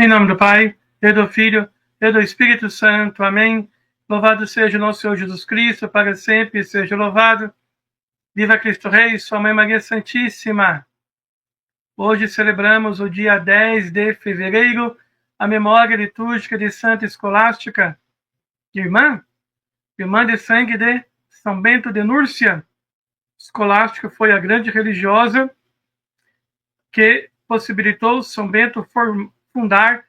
Em nome do Pai, e do Filho, e do Espírito Santo. Amém. Louvado seja o nosso Senhor Jesus Cristo, para sempre seja louvado. Viva Cristo Rei, sua Mãe Maria Santíssima. Hoje celebramos o dia 10 de fevereiro, a memória litúrgica de Santa Escolástica, irmã de sangue de São Bento de Núrcia. Escolástica foi a grande religiosa que possibilitou São Bento fundar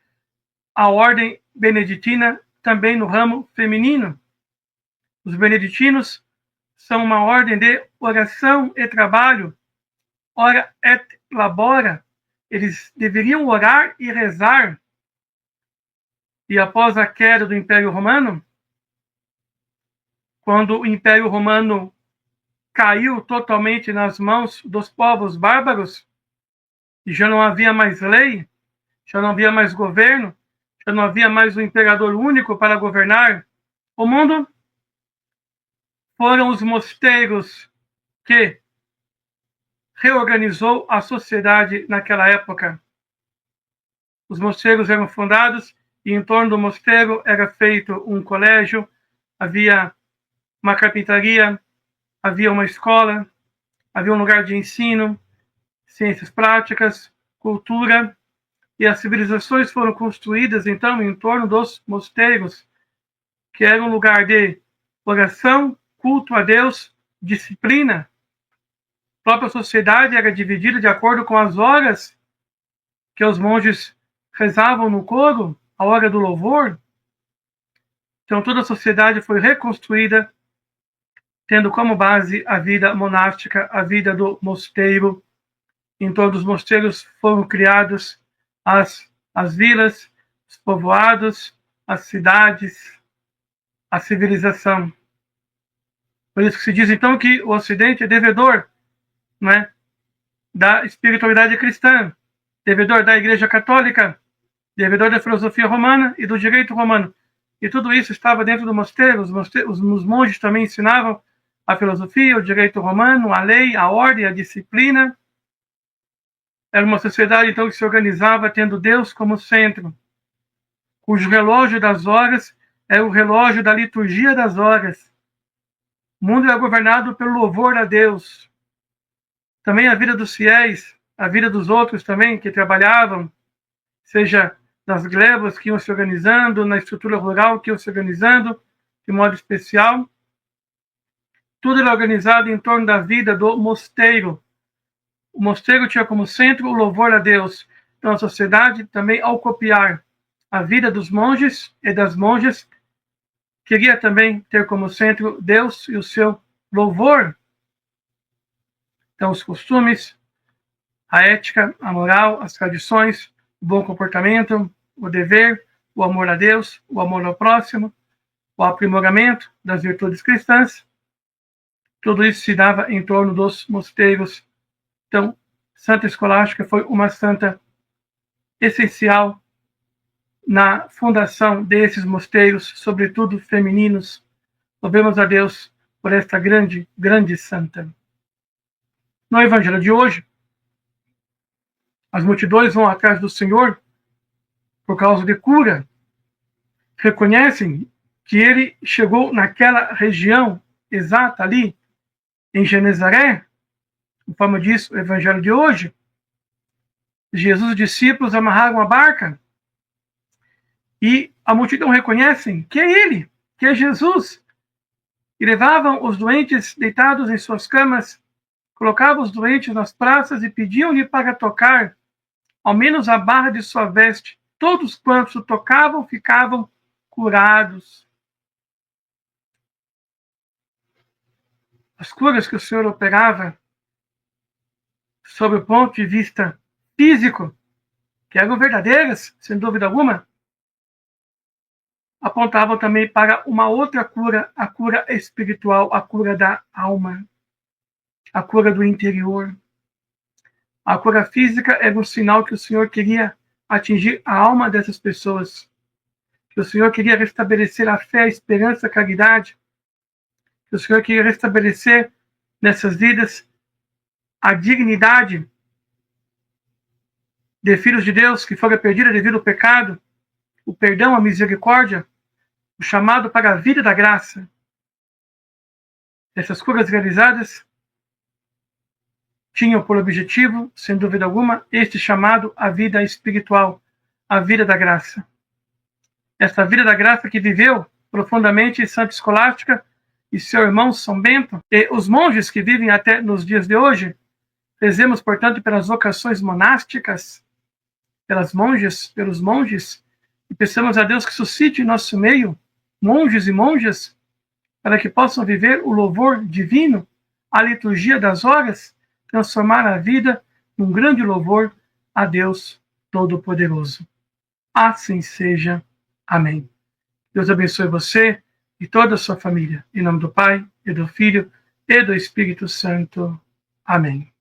a ordem beneditina também no ramo feminino. Os beneditinos são uma ordem de oração e trabalho, ora et labora. Eles deveriam orar e rezar. E após a queda do Império Romano, quando o Império Romano caiu totalmente nas mãos dos povos bárbaros, e já não havia mais lei, já não havia mais governo, já não havia mais um imperador único para governar o mundo, foram os mosteiros que reorganizou a sociedade naquela época. Os mosteiros eram fundados e em torno do mosteiro era feito um colégio, havia uma carpintaria, havia uma escola, havia um lugar de ensino, ciências práticas, cultura, e as civilizações foram construídas, então, em torno dos mosteiros, que era um lugar de oração, culto a Deus, disciplina. A própria sociedade era dividida de acordo com as horas que os monges rezavam no coro, a hora do louvor. Então, toda a sociedade foi reconstruída, tendo como base a vida monástica, a vida do mosteiro. Em todos os mosteiros foram criados as vilas, os povoados, as cidades, a civilização. Por isso que se diz, então, que o Ocidente é devedor, né, da espiritualidade cristã, devedor da Igreja Católica, devedor da filosofia romana e do direito romano. E tudo isso estava dentro do mosteiro. Os monges também ensinavam a filosofia, o direito romano, a lei, a ordem, a disciplina. Era uma sociedade, então, que se organizava tendo Deus como centro, cujo relógio das horas é o relógio da liturgia das horas. O mundo é governado pelo louvor a Deus. Também a vida dos fiéis, a vida dos outros também que trabalhavam, seja nas glebas que iam se organizando, na estrutura rural que iam se organizando, de modo especial. Tudo era organizado em torno da vida do mosteiro. O mosteiro tinha como centro o louvor a Deus. Então a sociedade também, ao copiar a vida dos monges e das monjas, queria também ter como centro Deus e o seu louvor. Então os costumes, a ética, a moral, as tradições, o bom comportamento, o dever, o amor a Deus, o amor ao próximo, o aprimoramento das virtudes cristãs, tudo isso se dava em torno dos mosteiros. Então, Santa Escolástica foi uma santa essencial na fundação desses mosteiros, sobretudo femininos. Louvemos a Deus por esta grande, grande santa. No Evangelho de hoje, as multidões vão atrás do Senhor por causa de cura. Reconhecem que ele chegou naquela região exata ali, em Genezaré, conforme diz o Evangelho de hoje. Jesus e os discípulos amarraram a barca e a multidão reconhecem que é ele, que é Jesus. E levavam os doentes deitados em suas camas, colocavam os doentes nas praças e pediam-lhe para tocar, ao menos a barra de sua veste. Todos quantos o tocavam ficavam curados. As curas que o Senhor operava, sob o ponto de vista físico, que eram verdadeiras, sem dúvida alguma, apontavam também para uma outra cura, a cura espiritual, a cura da alma, a cura do interior. A cura física era um sinal que o Senhor queria atingir a alma dessas pessoas, que o Senhor queria restabelecer a fé, a esperança, a caridade, que o Senhor queria restabelecer nessas vidas a dignidade de filhos de Deus que foram perdidos devido ao pecado, o perdão, a misericórdia, o chamado para a vida da graça. Essas curas realizadas tinham por objetivo, sem dúvida alguma, este chamado à vida espiritual, a vida da graça. Esta vida da graça que viveu profundamente Santa Escolástica e seu irmão São Bento, e os monges que vivem até nos dias de hoje. Rezemos, portanto, pelas vocações monásticas, pelas monjas, pelos monges, e peçamos a Deus que suscite em nosso meio monges e monjas para que possam viver o louvor divino, a liturgia das horas, transformar a vida num grande louvor a Deus Todo-Poderoso. Assim seja. Amém. Deus abençoe você e toda a sua família. Em nome do Pai, e do Filho, e do Espírito Santo. Amém.